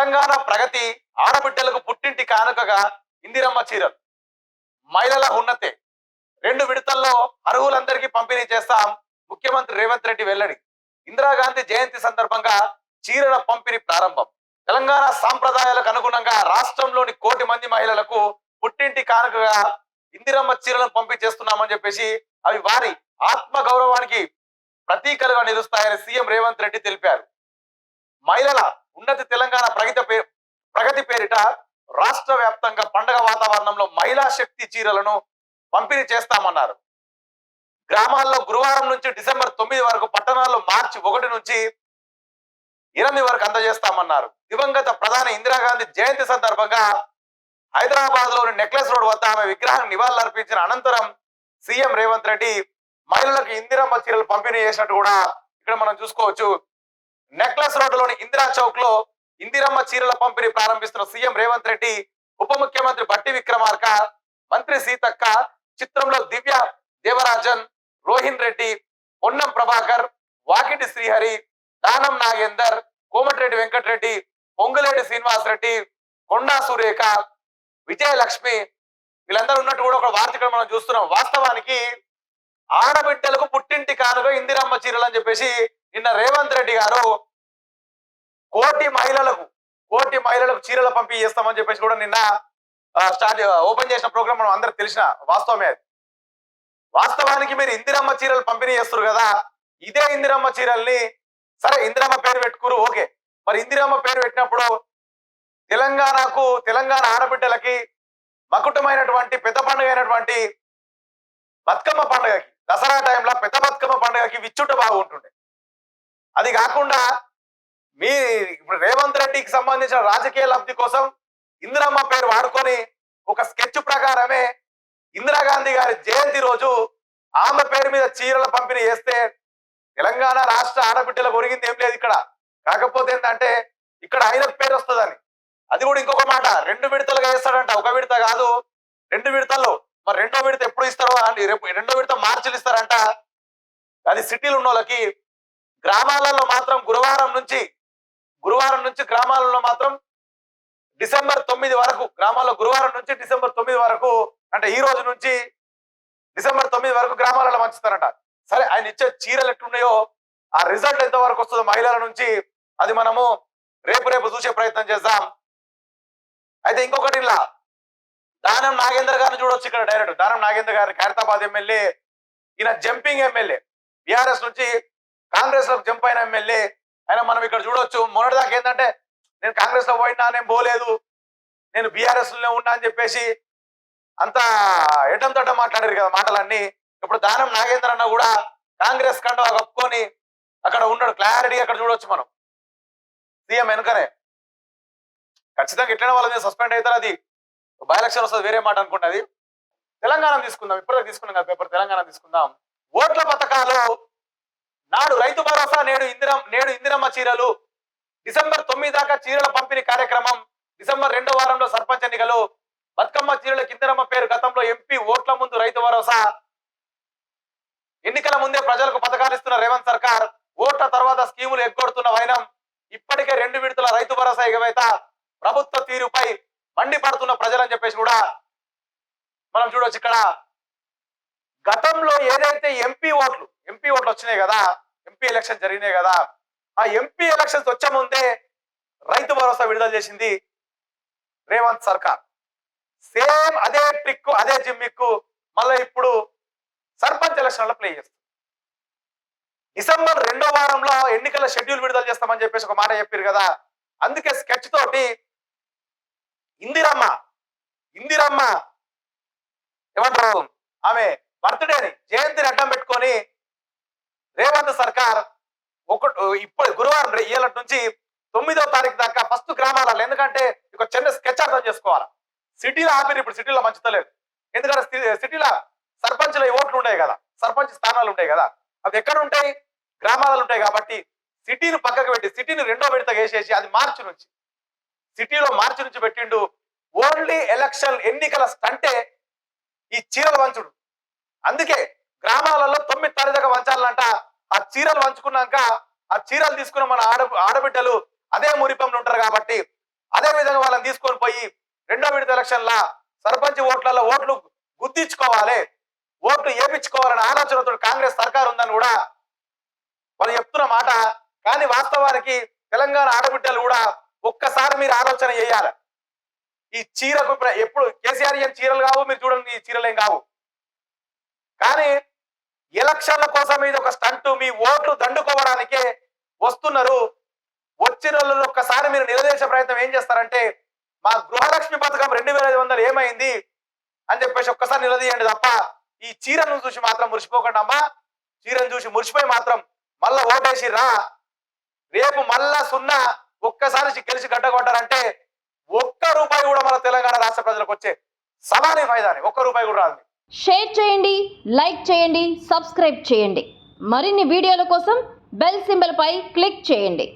తెలంగాణ ప్రగతి ఆడబిడ్డలకు పుట్టింటి కానుకగా ఇందిరమ్మ చీరలు మహిళల ఉన్నతే 2 విడతల్లో అర్హులందరికీ పంపిణీ చేస్తాం. ముఖ్యమంత్రి రేవంత్ రెడ్డి వెల్లడి. ఇందిరాగాంధీ జయంతి సందర్భంగా చీరల పంపిణీ ప్రారంభం. తెలంగాణ సాంప్రదాయాలకు అనుగుణంగా రాష్ట్రంలోని 1 కోటి మంది మహిళలకు పుట్టింటి కానుకగా ఇందిరమ్మ చీరలను పంపిణీ చేస్తున్నామని చెప్పేసి అవి వారి ఆత్మ గౌరవానికి ప్రతీకలుగా నిలుస్తాయని సీఎం రేవంత్ రెడ్డి తెలిపారు. మహిళల ఉన్నతి తెలంగాణ ప్రగతి పేరిట రాష్ట్ర వ్యాప్తంగా పండగ వాతావరణంలో మహిళా శక్తి చీరలను పంపిణీ చేస్తామన్నారు. గ్రామాల్లో గురువారం నుంచి డిసెంబర్ 9 వరకు, పట్టణాల్లో మార్చి 1 నుంచి 8 వరకు అందజేస్తామన్నారు. దివంగత ప్రధాని ఇందిరాగాంధీ జయంతి సందర్భంగా హైదరాబాద్ లోని నెక్లెస్ రోడ్ వద్ద ఆమె విగ్రహానికి నివాళులర్పించిన అనంతరం సీఎం రేవంత్ రెడ్డి మహిళలకు ఇందిరమ్మ చీరలు పంపిణీ చేసినట్టు కూడా ఇక్కడ మనం చూసుకోవచ్చు. నెక్లెస్ రోడ్ లోని ఇందిరా చౌక్ లో ఇందిరమ్మ చీరల పంపిణీ ప్రారంభిస్తున్న సీఎం రేవంత్ రెడ్డి, ఉప ముఖ్యమంత్రి బట్టి విక్రమార్క, మంత్రి సీతక్క, చిత్రంలో దివ్య దేవరాజన్, రోహిన్ రెడ్డి, పొన్నం ప్రభాకర్, వాకిటి శ్రీహరి, దానం నాగేందర్, కోమటిరెడ్డి వెంకటరెడ్డి, పొంగులేటి శ్రీనివాస్ రెడ్డి, కొండా సురేఖ, విజయలక్ష్మి వీళ్ళందరూ ఉన్నట్టు కూడా ఒక వార్త మనం చూస్తున్నాం. వాస్తవానికి ఆడబిడ్డలకు పుట్టింటి కానుక ఇందిరమ్మ చీరలు అని చెప్పేసి నిన్న రేవంత్ రెడ్డి గారు 1 కోటి మహిళలకు చీరల పంపిణీ చేస్తామని చెప్పేసి కూడా నిన్న ఓపెన్ చేసిన ప్రోగ్రామ్ మనం అందరికి తెలిసిన వాస్తవమే. వాస్తవానికి మీరు ఇందిరమ్మ చీరలు పంపిణీ చేస్తారు కదా, ఇదే ఇందిరమ్మ చీరల్ని సరే ఇందిరమ్మ పేరు పెట్టుకురు ఓకే, మరి ఇందిరమ్మ పేరు పెట్టినప్పుడు తెలంగాణ ఆడబిడ్డలకి మకుటమైనటువంటి పెద్ద పండుగ అయినటువంటి బతుకమ్మ పండుగకి, దసరా టైంలో పెద్ద బతుకమ్మ పండుగకి విచ్చుట బాగుంటుండే. అది కాకుండా మీ ఇప్పుడు రేవంత్ రెడ్డికి సంబంధించిన రాజకీయ లబ్ధి కోసం ఇందిరమ్మ పేరు వాడుకొని ఒక స్కెచ్ ప్రకారమే ఇందిరాగాంధీ గారి జయంతి రోజు ఆమె పేరు మీద చీరల పంపిణీ చేస్తే తెలంగాణ రాష్ట్ర ఆడబిడ్డలకు ఒరిగింది ఏం లేదు ఇక్కడ. కాకపోతే ఏంటంటే ఇక్కడ ఆయనకు పేరు వస్తుందని. అది కూడా ఇంకొక మాట, 2 విడతలుగా వేస్తాడంట, 1 విడత కాదు 2 విడతల్లో. మరి 2వ విడత ఎప్పుడు ఇస్తారో అండి, రేపు 2వ విడత మార్చిలు ఇస్తారంట. అది సిటీలు ఉన్న వాళ్ళకి. గ్రామాలలో మాత్రం గురువారం నుంచి గ్రామాలలో మాత్రం డిసెంబర్ 9 వరకు, గ్రామాల్లో గురువారం నుంచి డిసెంబర్ 9 వరకు, అంటే ఈ రోజు నుంచి డిసెంబర్ 9 వరకు గ్రామాలలో పంచుతారంట. సరే ఆయన ఇచ్చే చీరలు ఎట్లున్నాయో ఆ రిజల్ట్ ఎంత వరకు వస్తుందో మహిళల నుంచి అది మనము రేపు చూసే ప్రయత్నం చేద్దాం. అయితే ఇంకొకటి ఇలా దానం నాగేందర్ గారిని చూడొచ్చు ఇక్కడ డైరెక్ట్. దానం నాగేందర్ గారి ఖైరతాబాద్ ఎమ్మెల్యే, ఈయన జంపింగ్ ఎమ్మెల్యే, బీఆర్ఎస్ నుంచి కాంగ్రెస్ లోకి జంప్ అయిన ఎమ్మెల్యే. ఆయన మనం ఇక్కడ చూడొచ్చు. మొన్నటిదాకా ఏంటంటే నేను కాంగ్రెస్ లో పోయినా, నేను పోలేదు, నేను బీఆర్ఎస్ లో ఉన్నా అని చెప్పేసి అంత ఎటం తట్టం మాట్లాడారు కదా మాటలన్నీ. ఇప్పుడు దానం నాగేంద్ర అన్న కూడా కాంగ్రెస్ కంట కప్పుకొని అక్కడ ఉన్నాడు. క్లారిటీ అక్కడ చూడొచ్చు మనం. సీఎం వెనుకనే ఖచ్చితంగా ఎట్లైనా వాళ్ళ మీద సస్పెండ్ అవుతారు. అది బై ఎలక్షన్ వస్తుంది వేరే మాట అనుకుంటుంది. తెలంగాణ తీసుకుందాం, ఇప్పటికే తీసుకున్నాం కదా పేపర్, తెలంగాణ తీసుకుందాం. ఓట్ల పథకాలు నాడు రైతు భరోసా, నేడు ఇందిరమ్మ చీరలు. డిసెంబర్ 9 దాకా చీరల పంపిణీ కార్యక్రమం. డిసెంబర్ 2వ వారంలో సర్పంచ్ ఎన్నికలు. బతుకమ్మ చీరలకు ఇందిరమ్మ పేరు. గతంలో ఎంపీ ఓట్ల ముందు రైతు భరోసా. ఎన్నికల ముందే ప్రజలకు పథకాలు ఇస్తున్న రేవంత్ సర్కార్, ఓట్ల తర్వాత స్కీములు ఎగ్గొడుతున్న వైనం. ఇప్పటికే 2 విడతల రైతు భరోసా ఎగవేత. ప్రభుత్వ తీరుపై మండిపడుతున్న ప్రజలని చెప్పేసి కూడా మనం చూడొచ్చు ఇక్కడ. గతంలో ఏదైతే ఎంపీ ఓట్లు వచ్చినాయి కదా, ఎంపీ ఎలక్షన్ జరిగినాయి కదా, ఆ ఎంపీ ఎలక్షన్స్ వచ్చే ముందే రైతు భరోసా విడుదల చేసింది రేవంత్ సర్కార్. సేమ్ అదే ట్రిక్, అదే జిమ్మిక్కు మళ్ళీ ఇప్పుడు సర్పంచ్ ఎలక్షన్లో ప్లే చేస్తుంది. డిసెంబర్ 2వ వారంలో ఎన్నికల షెడ్యూల్ విడుదల చేస్తామని చెప్పేసి ఒక మాట చెప్పారు కదా. అందుకే స్కెచ్ తోటి ఇందిరమ్మ ఏమంటారు ఆమె బర్త్డేని, జయంతిని అడ్డం పెట్టుకొని రేవంత్ సర్కార్ ఇప్పుడు గురువారం ఏళ్ళ నుంచి 9వ తారీఖు దాకా ఫస్ట్ గ్రామాలలో, ఎందుకంటే ఇక చిన్న స్కెచ్ అర్థం చేసుకోవాలి. సిటీలో ఆపిరు, ఇప్పుడు సిటీలో మంచుతలేదు. ఎందుకంటే సిటీలో సర్పంచ్ల ఓట్లు ఉంటాయి కదా, సర్పంచ్ స్థానాలు ఉంటాయి కదా, అవి ఎక్కడ ఉంటాయి? గ్రామాలలో ఉంటాయి. కాబట్టి సిటీని పక్కకు పెట్టి సిటీని 2వ విడతగా వేసేసి అది మార్చి నుంచి పెట్టిండు. ఓన్లీ ఎలక్షన్ ఎన్నికల స్టంటే ఈ చీరలు వంచుడు. అందుకే గ్రామాలలో 9 తారీఖు దాకా వంచాలంట. ఆ చీరలు వంచుకున్నాక ఆ చీరలు తీసుకున్న మన ఆడబిడ్డలు అదే మురిపంలో ఉంటారు. కాబట్టి అదే విధంగా వాళ్ళని తీసుకొని పోయి రెండో విడత ఎలక్షన్ల సర్పంచ్ ఓట్లలో ఓట్లు గుర్తించుకోవాలి, ఓట్లు వేయించుకోవాలనే ఆలోచనతో కాంగ్రెస్ సర్కార్ ఉందని కూడా వాళ్ళు చెప్తున్న మాట. కానీ వాస్తవానికి తెలంగాణ ఆడబిడ్డలు కూడా ఒక్కసారి మీరు ఆలోచన చేయాలి. ఈ చీరకు ఎప్పుడు కేసీఆర్ ఏం చీరలు కావు, మీరు చూడండి ఈ చీరలు ఏం కావు. కానీ ఎలక్షన్ల కోసం ఇది ఒక స్టంట్, మీ ఓట్లు దండుకోవడానికే వస్తున్నారు. వచ్చిన వాళ్ళు ఒక్కసారి మీరు నిలదీసే ప్రయత్నం ఏం చేస్తారంటే మా గృహలక్ష్మి పథకం 2500 ఏమైంది అని చెప్పేసి ఒక్కసారి నిలదీయండి తప్ప ఈ చీరను చూసి మాత్రం మురిసిపోకండి అమ్మా. చీరను చూసి మురిసిపోయి మాత్రం మళ్ళా ఓటేసి రా, రేపు మళ్ళా సున్నా ఒక్కసారి గెలిచి గడ్డగొట్టారంటే ₹1 కూడా మన తెలంగాణ రాష్ట్ర ప్రజలకు వచ్చే సమాని ఫైదాని ₹1 కూడా రాదు. షేర్ చేయండి, లైక్ చేయండి, సబ్స్క్రైబ్ చేయండి. మరిన్ని వీడియోల కోసం బెల్ సింబల్ పై క్లిక్ చేయండి.